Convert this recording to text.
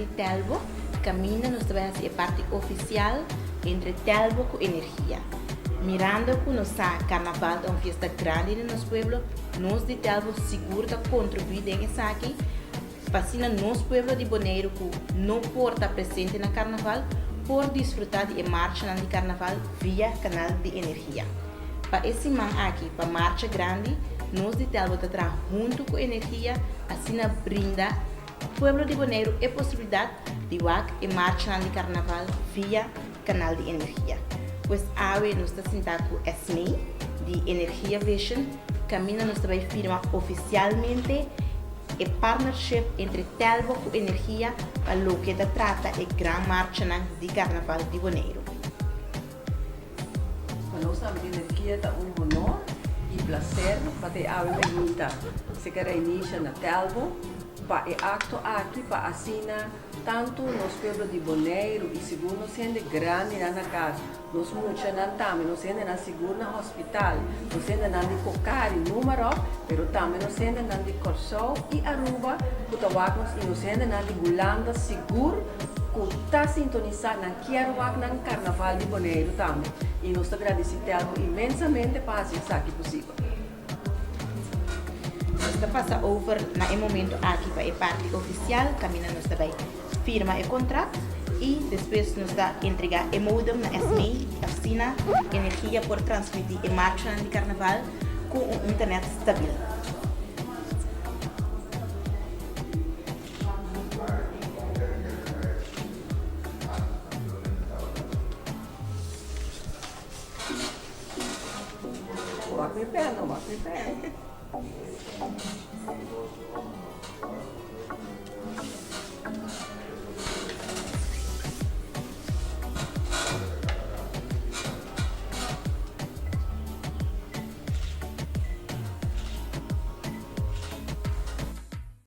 de Telbo, camina nos vai ser parte oficial entre Telbo e Energia. Mirando que nos carnaval é uma festa grande no nosso pueblo, nós de Telbo seguro que contribuir nessa aqui, para nosso pueblo de Bonaire que não pode estar presente no carnaval, por desfrutar de marcha de carnaval via canal de Energia. Para esse man aqui, para marcha grande, nós de Telbo está junto com a Energia, assim brinda o pueblo de Bonaire a possibilidade de ir marcha de carnaval via canal de Energia. Pois hoje nós estamos sentados com Esme de Energia Vision, camina nos vai firmar oficialmente a partnership entre Telbo e Energia para o que trata a grande marcha de carnaval de Bonaire. Para nós, a Energia é honor e prazer para ter a venida. Se quer iniciar na Telbo, para o acto aqui, para assinar tanto nos pueblos de Bonaire e segundo sendo grande na casa. Nós muitos não também, nós ainda na seguro no hospital, nós ainda não de Cocari, número, mas também nós ainda não de Corsol e Aruba, que tawagnos e nós ainda não de Gulanda seguro, que está sintonizado na Kiaruak na Carnaval de Bonaire também. E nós agradecemos imensamente para isso aqui possível. Nós passa over na momento aqui para a parte oficial, camina nos também firma o contrato e depois nos dá entregar o modem na SME, oficina Energia por transmitir a marcha de carnaval com internet estável. Bate em pé, não bate em pé.